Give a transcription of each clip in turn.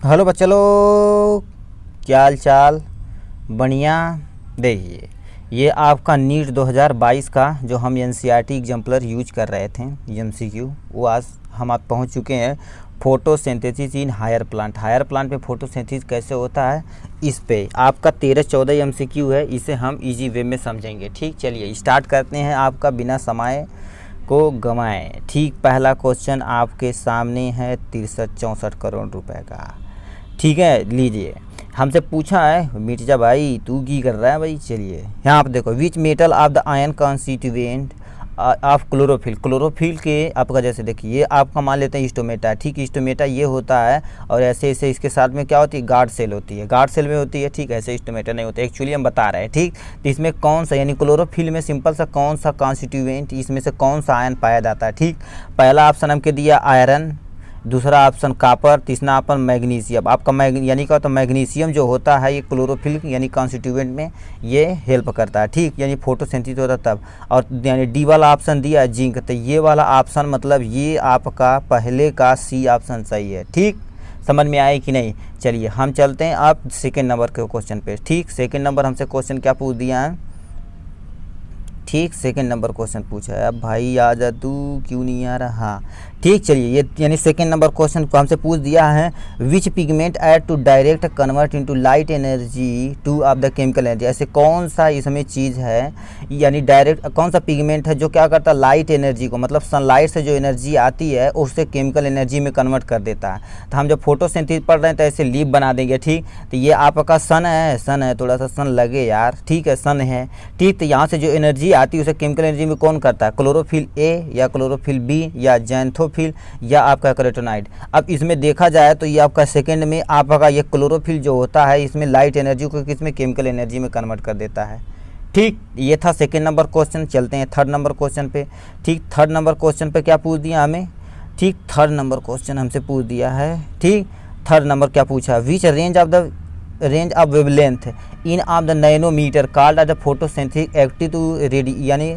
Hello बच्चा लोग, क्या हाल चाल। बढ़िया। देखिए, ये आपका नीट 2022 का जो हम एनसीईआरटी एग्जाम्पलर यूज कर रहे थे एमसीक्यू, वो आज हम आप पहुंच चुके हैं। Photosynthesis in higher plant. Higher plant पे फोटोसिंथेसिस कैसे होता है, इस पे आपका 13-14 एमसीक्यू है। इसे हम इजी वे में समझेंगे। ठीक, चलिए स्टार्ट करते हैं आपका बिना समय को गंवाए। ठीक, पहला क्वेश्चन आपके सामने है 63-64 करोड़ रुपए का। ठीक है, लीजिए। हमसे पूछा है मिर्जा भाई तू की कर रहा है भाई। चलिए यहाँ आप देखो, which metal of the ion constituent of chlorophyll. Chlorophyll के आपका जैसे देखिए, ये आपका मान लेते हैं स्टोमेटा। ठीक, स्टोमेटा ये होता है, और ऐसे ऐसे इसके साथ में क्या होती है, गार्ड सेल होती है, गार्ड सेल में होती है। ठीक, ऐसे स्टोमेटा नहीं होता एक्चुअली, हम बता रहे हैं। ठीक, तो इसमें कौन सा यानी क्लोरोफिल में सिंपल सा कौन सा कॉन्स्टिट्यूएंट, इसमें से कौन सा आयन पाया जाता है। ठीक, पहला ऑप्शन हमके दिया आयरन, दूसरा ऑप्शन कापर, तीसरा ऑप्शन मैग्नीशियम। आपका यानी क्या होता है, मैग्नीशियम जो होता है ये क्लोरोफिल यानी कॉन्स्टिट्यूएंट में ये हेल्प करता है। ठीक, यानी फोटोसिंथेसिस होता है तब। और यानी डी वाला ऑप्शन दिया जिंक, तो ये वाला ऑप्शन मतलब ये आपका पहले का सी ऑप्शन सही है। ठीक, समझ में आए कि नहीं। चलिए हम चलते हैं आप सेकेंड नंबर के क्वेश्चन पे। ठीक, सेकेंड नंबर हमसे क्वेश्चन क्या पूछ दिया है। ठीक, सेकंड नंबर क्वेश्चन पूछा है। अब भाई आ जा, तू क्यों नहीं आ रहा। हाँ ठीक, चलिए ये यानी सेकंड नंबर क्वेश्चन को हमसे पूछ दिया है, which pigment aid to direct convert into light energy to of the chemical energy. ऐसे कौन सा इसमें चीज़ है, यानी डायरेक्ट कौन सा पिगमेंट है जो क्या करता है, लाइट एनर्जी को मतलब सनलाइट से जो एनर्जी आती है उससे केमिकल एनर्जी में कन्वर्ट कर देता है। तो हम जब फोटोसिंथेसिस पढ़ रहे हैं तो ऐसे लीप बना देंगे। ठीक, तो ये आपका सन है, थोड़ा सा सन लगे यार। ठीक है, सन है। ठीक, तो यहाँ से जो एनर्जी आती है उसे केमिकल एनर्जी में कौन करता है, क्लोरोफिल ए या क्लोरोफिल बी या जैंथोफिल या आपका कैरोटेनॉइड। अब इसमें देखा जाए तो ये आपका सेकंड में आपका ये क्लोरोफिल जो होता है इसमें लाइट एनर्जी को किसमें, केमिकल एनर्जी में कन्वर्ट कर देता है। ठीक, ये था सेकंड नंबर क्वेश्चन। चलते हैं थर्ड नंबर क्वेश्चन पे। ठीक, थर्ड नंबर क्वेश्चन पे क्या पूछ दिया हमें। ठीक, थर्ड नंबर क्वेश्चन हमसे पूछ दिया है। ठीक, थर्ड नंबर क्या पूछा, which range of wavelength in of the nanometer called as the photosynthetic active यानी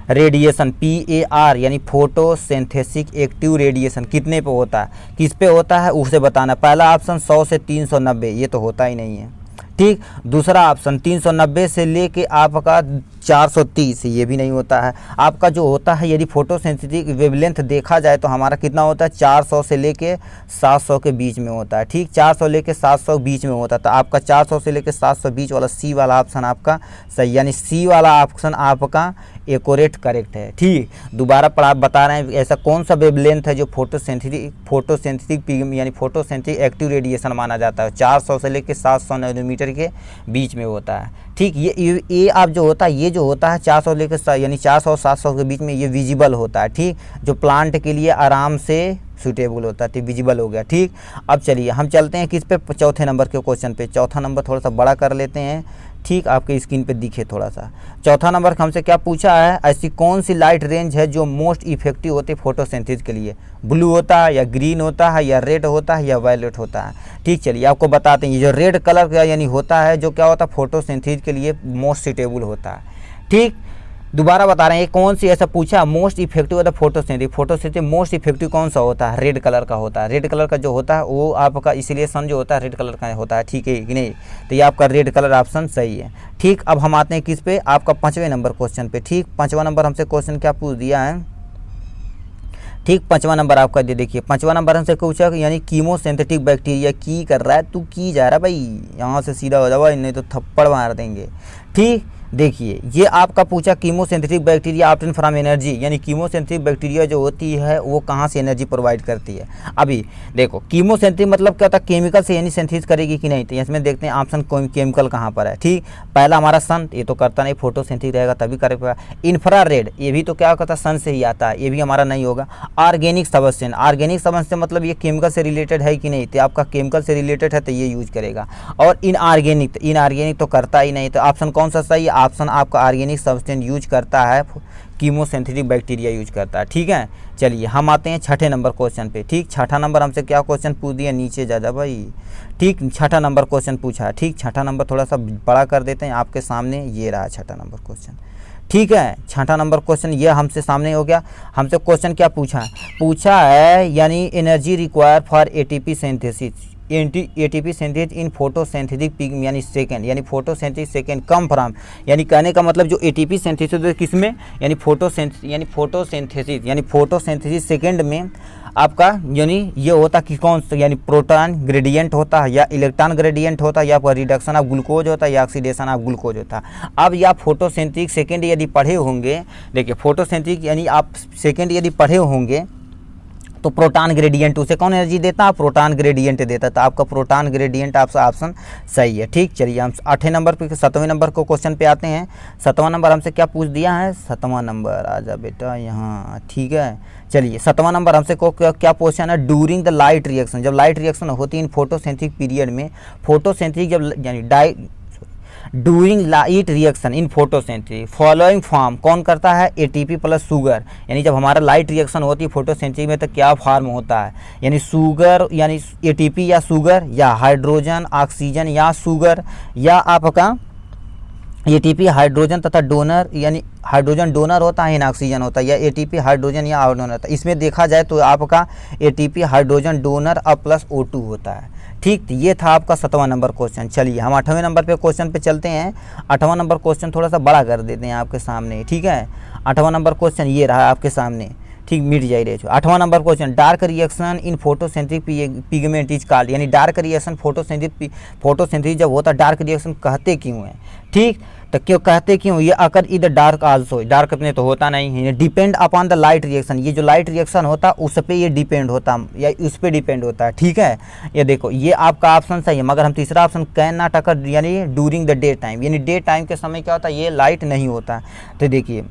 रेडिएशन PAR यानी फोटोसिंथेटिक एक्टिव रेडिएशन कितने पे होता है, किस पे होता है उसे बताना। पहला ऑप्शन 100 से 390, ये तो होता ही नहीं है। ठीक, दूसरा ऑप्शन 390 से लेके आपका 430, ये भी नहीं होता है। आपका जो होता है यदि फोटोसेंसिटिव वेवलेंथ देखा जाए तो हमारा कितना होता है, 400 से लेके 700 के बीच में होता है। ठीक, 400 लेके 700 बीच में होता है। तो आपका 400 से लेके 700 बीच वाला सी वाला ऑप्शन आपका सही, यानी सी वाला ऑप्शन आपका एक्यूरेट करेक्ट है। ठीक, दोबारा पर आप बता रहे हैं ऐसा कौन सा वेवलेंथ है जो फोटोसेंसिटिव यानी फोटोसेंसिटिव एक्टिव रेडिएशन माना जाता है, 400 से लेके 700 नैनोमीटर के बीच में होता है। ठीक, ये आप जो होता है, ये जो होता है 400 लेकर यानी 400 और 700 के बीच में ये विजिबल होता है। ठीक, जो प्लांट के लिए आराम से सूटेबल होता है। ठीक, विजिबल हो गया। ठीक, अब चलिए हम चलते हैं किस पे, चौथे नंबर के क्वेश्चन पे। चौथा नंबर थोड़ा सा बड़ा कर लेते हैं। ठीक, आपके स्क्रीन पे दिखे थोड़ा सा। चौथा नंबर हमसे क्या पूछा है, ऐसी कौन सी लाइट रेंज है जो मोस्ट इफेक्टिव होती है फोटोसिंथेसिस के लिए। ब्लू होता है या ग्रीन होता है या रेड होता है या वायलेट होता है। ठीक, चलिए आपको बताते हैं, ये जो रेड कलर का यानी होता है जो क्या होता है फोटोसिंथेसिस के लिए मोस्ट सूटेबल होता है। ठीक, दोबारा बता रहे हैं, कौन सी ऐसा पूछा मोस्ट इफेक्टिव होता है फोटोसिंथेसिस मोस्ट इफेक्टिव कौन सा होता है, रेड कलर का होता है। रेड कलर का जो होता है वो आपका इसलिए सन जो होता है रेड कलर का होता है। ठीक है कि नहीं, तो ये आपका रेड कलर ऑप्शन सही है। ठीक, अब हम आते हैं किस पे, आपका 5वें नंबर क्वेश्चन पे। ठीक, 5वां नंबर हमसे क्वेश्चन क्या पूछ दिया है। ठीक, 5वां नंबर आपका देखिए, 5वां नंबर हमसे पूछा यानी कीमोसिंथेटिक बैक्टीरिया की कर रहा है, तू की जा रहा है भाई, यहाँ से सीधा हो जाओ नहीं तो थप्पड़ मार देंगे। ठीक, देखिए ये आपका पूछा chemosynthetic bacteria obtain from energy, यानी कीमोसिंथेटिक बैक्टीरिया जो होती है वो कहाँ से एनर्जी प्रोवाइड करती है। अभी देखो कीमोसिंथेटिक मतलब क्या होता है, केमिकल से यानी सिंथेसिस करेगी कि नहीं, तो इसमें देखते हैं ऑप्शन केमिकल कहाँ पर है। ठीक, पहला हमारा सन, ये तो करता नहीं, फोटोसिंथेसिस रहेगा तभी करेगा। इंफ्रारेड, ये भी तो क्या करता है, सन से ही आता है, ये भी हमारा नहीं होगा। ऑर्गेनिक सबस्टेंस, ऑर्गेनिक सबस्टेंस मतलब ये केमिकल से रिलेटेड है कि नहीं, तो आपका केमिकल से रिलेटेड है तो ये यूज करेगा। और इनऑर्गेनिक तो करता ही नहीं, तो ऑप्शन कौन सा सही है, ऑप्शन आपका ऑर्गेनिक सब्सटेंस यूज करता है, कीमोसिंथेटिक बैक्टीरिया यूज करता है। ठीक है, चलिए हम आते हैं छठे नंबर क्वेश्चन पे। ठीक, छठा नंबर हमसे क्या क्वेश्चन पूछ दिया, नीचे जा भाई। ठीक, छठा नंबर क्वेश्चन पूछा है। ठीक, छठा नंबर थोड़ा सा बड़ा कर देते हैं आपके सामने, ये रहा छठा नंबर क्वेश्चन। ठीक है, छठा नंबर क्वेश्चन ये हमसे सामने हो गया। हमसे क्वेश्चन क्या पूछा है यानी energy require for ATP synthesis, ATP synthesis in photosynthetic pig यानी सेकेंड, यानी फोटोसिंथेसिस सेकेंड कम फ्रॉम, यानी कहने का मतलब जो एटीपी सिंथेसिस किस में, यानी फोटोसिंथेसिस सेकेंड में आपका यानी ये होता कि कौन सा, यानी प्रोटॉन ग्रेडियंट होता है या इलेक्ट्रॉन ग्रेडियंट होता है या रिडक्शन ऑफ ग्लूकोज होता है या ऑक्सीडेशन ऑफ ग्लूकोज होता है। अब या फोटोसिंथेटिक सेकेंड यदि पढ़े होंगे, देखिए फोटोसिंथेटिक यानी आप सेकेंड यदि पढ़े होंगे तो प्रोटॉन ग्रेडियंट उसे कौन एनर्जी देता है, प्रोटॉन ग्रेडियंट देता है, तो आपका प्रोटॉन ग्रेडियंट आपका ऑप्शन सही है। ठीक, चलिए हम 8वें नंबर पे 7वें नंबर को क्वेश्चन पे आते हैं। 7वां नंबर हमसे क्या पूछ दिया है, 7वां नंबर आजा बेटा यहाँ, ठीक है। चलिए 7वां नंबर हमसे को क्या क्वेश्चन है, ड्यूरिंग द लाइट रिएक्शन, जब लाइट रिएक्शन होती है इन फोटोसिंथेटिक पीरियड में, फोटोसिंथेटिक जब यानी doing light reaction in photosynthesis following form कौन करता है, एटीपी प्लस शुगर, यानी जब हमारा लाइट रिएक्शन होती है फोटोसिंथेसिस में तो क्या फॉर्म होता है, यानी शुगर यानी एटीपी या शुगर या हाइड्रोजन ऑक्सीजन या शुगर या आपका एटीपी हाइड्रोजन तथा डोनर, यानी हाइड्रोजन डोनर होता है या ऑक्सीजन होता है, या एटीपी हाइड्रोजन या डोनर होता है। इसमें देखा जाए तो आपका एटीपी हाइड्रोजन डोनर अब प्लस O2 होता है। ठीक, तो ये था आपका 7वां नंबर क्वेश्चन। चलिए हम 8वें नंबर पे क्वेश्चन पे चलते हैं। 8वां नंबर क्वेश्चन थोड़ा सा बड़ा कर देते हैं आपके सामने, ठीक है। 8वां नंबर क्वेश्चन ये रहा आपके सामने, ठीक, मिट जाए रहे। 8वां number question, dark reaction in photosynthetic pigment is called, यानी डार्क रिएक्शन फोटोसिंथेसिस जब होता है डार्क रिएक्शन कहते क्यों है, ठीक, तो क्यों कहते क्यों, ये अकर इधर डार्क आल्सो, डार्क अपने तो होता नहीं है, depend upon the light reaction, ये जो लाइट रिएक्शन होता है उस पर ये डिपेंड होता है या उस पर डिपेंड होता है, ठीक है। ये देखो ये आपका ऑप्शन सही है, मगर हम तीसरा ऑप्शन कैन नॉट अकर यानी ड्यूरिंग द डे टाइम, यानी डे टाइम के समय क्या होता है ये लाइट नहीं होता। तो देखिए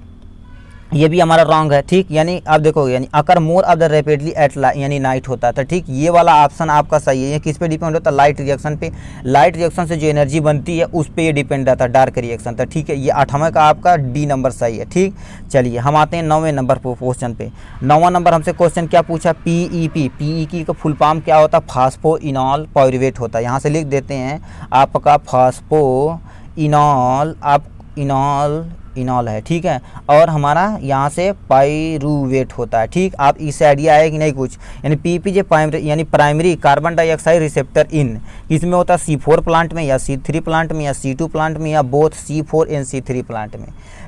ये भी हमारा रॉन्ग है, ठीक, यानी अब देखो यानी occur more of the rapidly at यानी नाइट होता है, तो ठीक ये वाला ऑप्शन आपका सही है। ये किस पे डिपेंड होता है, लाइट रिएक्शन पे, लाइट रिएक्शन से जो एनर्जी बनती है उस पे ये डिपेंड रहता है डार्क रिएक्शन, तो ठीक है ये 8वां का आपका डी नंबर सही है। ठीक, चलिए हम आते हैं 9वें नंबर क्वेश्चन पे। 9वां नंबर हमसे क्वेश्चन क्या पूछा, पीईपी का फुल फॉर्म क्या होता है, फास्फो इनॉल पायरुवेट होता है। यहाँ से लिख देते हैं आपका फास्फो इनॉल, आप इनॉल है, ठीक है, और हमारा यहाँ से पायरुवेट होता है। ठीक, आप इससे आइडिया है कि नहीं कुछ, यानी पीपी जो primary carbon dioxide receptor in किसमें होता है, C4 प्लांट में या C3 प्लांट में या C2 प्लांट में या both C4 and C3 plant में।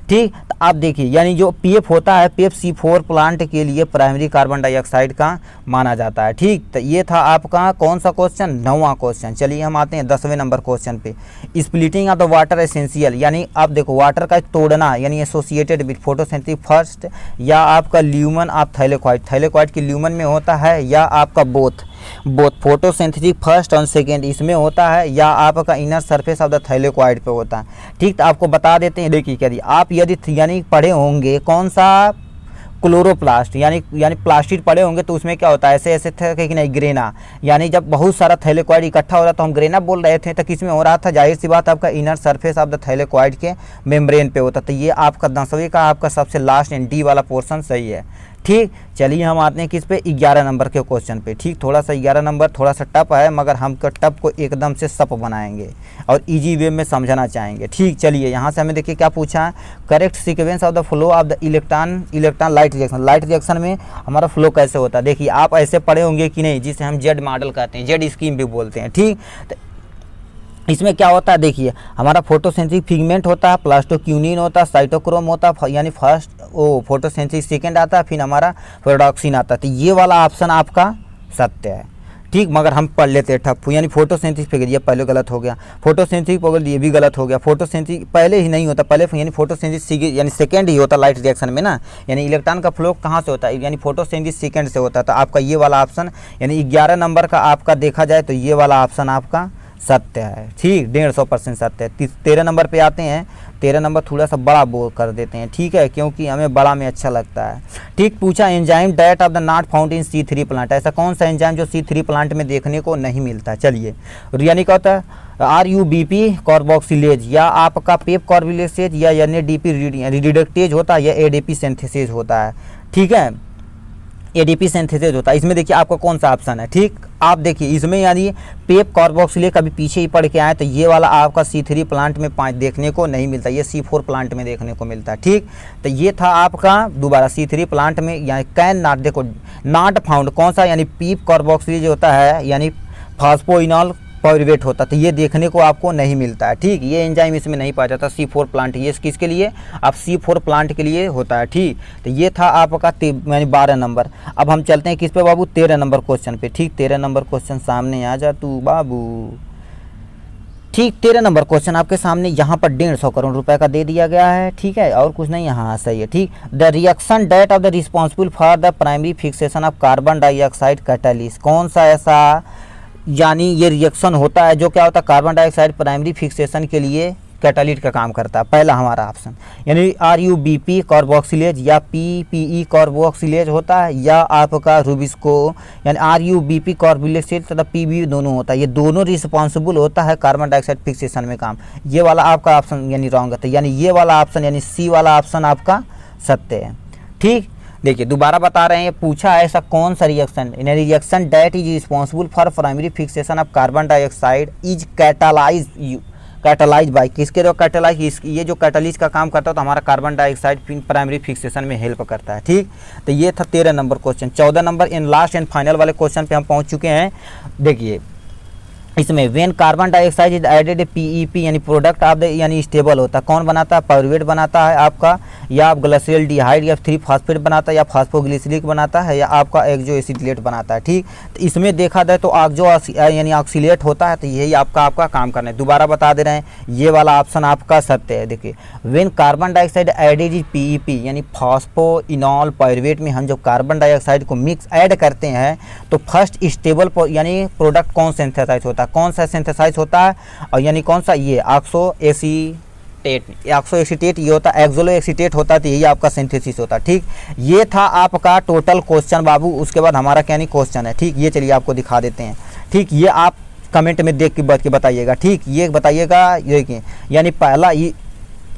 ठीक, तो आप देखिए यानी जो पीएफ होता है पीएफ C4 प्लांट के लिए प्राइमरी कार्बन डाइऑक्साइड का माना जाता है। ठीक, तो ये था आपका कौन सा क्वेश्चन, 9वां क्वेश्चन। चलिए हम आते हैं 10वें नंबर क्वेश्चन पे। Splitting of the water essential, यानी आप देखो वाटर का तोड़ना यानी एसोसिएटेड विद फोटोसिंथेसिस फर्स्ट, या आपका ल्यूमन ऑफ थाइलेक्वाइड की ल्यूमन में होता है, या आपका बोथ फोटोसिंथेसिस फर्स्ट और सेकेंड इसमें होता है, या आपका inner surface of the thylakoid पे होता है। ठीक, तो आपको बता देते हैं, देखिए यदि आप यानी पढ़े होंगे कौन सा क्लोरोप्लास्ट यानी प्लास्टिड पढ़े होंगे तो उसमें क्या होता है ऐसे था कि नहीं ग्रेना, यानी जब बहुत सारा थाइलेक्वाइड इकट्ठा हो रहा तो हम ग्रेना बोल रहे थे, तो किस में हो रहा था, जाहिर सी बात आपका inner surface of the thylakoid के मेम्ब्रेन पे होता। तो ये आपका 10वीं का आपका सबसे लास्ट एंड डी वाला पोर्शन सही है। ठीक, चलिए हम आते हैं किस पे, 11 नंबर के क्वेश्चन पे। ठीक, थोड़ा सा 11 नंबर थोड़ा सा टफ है, मगर हम टफ को एकदम से सप बनाएंगे और इजी वे में समझना चाहेंगे। ठीक, चलिए यहाँ से हमें देखिए क्या पूछा है, correct sequence of the flow of the electron light reaction में हमारा फ्लो कैसे होता है। देखिए आप ऐसे पढ़े होंगे कि नहीं, जिसे हम जेड मॉडल कहते हैं, जेड स्कीम भी बोलते हैं। ठीक, इसमें क्या होता है, देखिए हमारा फोटोसिंथेसिस पिगमेंट होता है, प्लास्टोक्यूनिन होता है, साइटोक्रोम होता है, यानी फर्स्ट फोटोसिंथेसिस सेकेंड आता है, फिर हमारा प्रोडक्सिन आता है। तो ये वाला ऑप्शन आपका सत्य है। ठीक, मगर हम पढ़ लेते हैं ठप्पू, यानी फोटोसिंथेसिस पे ये पहले गलत हो गया, फोटोसिंथेसिस पे ये भी गलत हो गया, फोटोसिंथेसिस पहले ही नहीं होता, पहले यानी फोटोसिंथेसिस यानी सेकेंड ही होता लाइट रिएक्शन में ना, यानी इलेक्ट्रॉन का फ्लो कहाँ से होता है, यानी फोटोसिंथेसिस सेकेंड से होता है। तो आपका ये वाला ऑप्शन यानी 11 नंबर का आपका देखा जाए तो ये वाला ऑप्शन आपका सत्य है। ठीक, 150% सत्य है। 13 नंबर पे आते हैं। 13 नंबर थोड़ा सा बड़ा बोल कर देते हैं, ठीक है, क्योंकि हमें बड़ा में अच्छा लगता है। ठीक, पूछा enzyme diet of the not found in C3 plant, ऐसा कौन सा एंजाइम जो C3 प्लांट में देखने को नहीं मिलता। चलिए यानी क्या होता है, RUBP कार्बोक्सिलेज, या आपका पेप कार्बोक्सिलेज, या NADP रिडक्टेज होता है, या ADP सिंथेसिस होता है। ठीक है, ADP सिंथेसिस होता है। इसमें देखिए आपका कौन सा ऑप्शन है। ठीक, आप देखिए इसमें यानी पेप कार्बोक्सिलेज कभी पीछे ही पढ़ के आए तो ये वाला आपका C3 प्लांट में देखने को नहीं मिलता, ये C4 प्लांट में देखने को मिलता है। ठीक, तो ये था आपका दोबारा C3 प्लांट में यानी कैन नॉट, देखो नॉट फाउंड कौन सा, यानी पेप कार्बोक्सिलेज होता है, यानी फास्फोइनॉल पायरुवेट होता है, तो ये देखने को आपको नहीं मिलता है। ठीक, ये एंजाइम इसमें नहीं पाया जाता। C4 प्लांट, ये किसके लिए, आप C4 प्लांट के लिए होता है। ठीक, तो ये था आपका यानी 12 नंबर। अब हम चलते हैं किस पे बाबू, 13 नंबर क्वेश्चन पे। ठीक, 13 नंबर क्वेश्चन सामने आ जा तू बाबू। ठीक, 13 नंबर क्वेश्चन आपके सामने यहाँ पर 150 करोड़ रुपए का दे दिया गया है। ठीक है, और कुछ नहीं, हाँ सही है। ठीक, the reaction that of the responsible for the primary fixation of carbon dioxide catalyst, कौन सा ऐसा यानी ये रिएक्शन होता है जो क्या होता है, कार्बन डाइऑक्साइड प्राइमरी फिक्सेशन के लिए कैटालिस्ट का काम करता है। पहला हमारा ऑप्शन यानी RUBP कार्बोक्सिलेज या PPE कार्बोक्सिलेज होता है, या आपका रुबिस्को यानी RUBP कार्बोक्सिलेज तथा PBE दोनों होता है। ये दोनों रिस्पॉन्सिबल होता है कार्बन डाइऑक्साइड फिक्सेशन में काम। ये वाला आपका ऑप्शन यानी रॉन्ग है, यानी ये वाला ऑप्शन यानी C वाला ऑप्शन आपका सत्य है। ठीक, देखिए दोबारा बता रहे हैं, पूछा है ऐसा कौन सा reaction, reaction that is responsible for primary fixation of carbon dioxide is catalyse by, किसके द्वारा कैटालाइज, ये जो कैटालिस्ट का काम करता है तो हमारा कार्बन डाइऑक्साइड प्राइमरी फिक्सेशन में हेल्प करता है। ठीक, तो ये था 13 नंबर क्वेश्चन। 14 नंबर इन लास्ट एंड फाइनल वाले क्वेश्चन पे हम पहुंच चुके हैं। देखिए इसमें when carbon dioxide is added PEP यानी प्रोडक्ट ऑफ द यानी स्टेबल होता है, कौन बनाता है, पायरुवेट बनाता है आपका, या आप ग्लिसरॉल्डिहाइड या 3-फॉस्फेट बनाता है, या फास्फोग्लिसरिक बनाता है, या आपका एक्जो एसिटिलेट बनाता है। ठीक, तो इसमें देखा जाए तो ऑक्जो यानी ऑक्सीलेट होता है, तो यही आपका काम करना है। दोबारा बता दे रहे हैं, ये वाला ऑप्शन आपका सत्य है। देखिए when carbon dioxide added is PEP यानी फास्फोइनॉल पायरुवेट में हम जब कार्बन डाइऑक्साइड को मिक्स ऐड करते हैं तो फर्स्ट स्टेबल यानी प्रोडक्ट कौन सिंथेसाइज होता है, कौन सा सिंथेसाइज होता है, और यानी कौन सा, ये ऑक्सो एसीटेट ये होता है, एक्सोलो एसीटेट होता है, तो यही आपका सिंथेसिस होता है। ठीक, ये था आपका टोटल क्वेश्चन बाबू। उसके बाद हमारा क्या नहीं क्वेश्चन है। ठीक, ये चलिए आपको दिखा देते हैं। ठीक, ये आप कमेंट में देख के बताइएगा। ठीक, ये बताइएगा, ये यानी पहला ये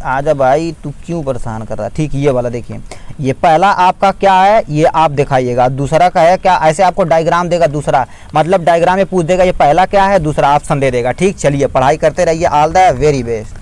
आजा भाई तू क्यों परेशान कर रहा है। ठीक, ये वाला देखिए, ये पहला आपका क्या है ये आप दिखाइएगा, दूसरा का है क्या, ऐसे आपको डायग्राम देगा, दूसरा मतलब डायग्राम में पूछ देगा ये पहला क्या है, दूसरा ऑप्शन दे देगा। ठीक, चलिए पढ़ाई करते रहिए, ऑल द वेरी बेस्ट।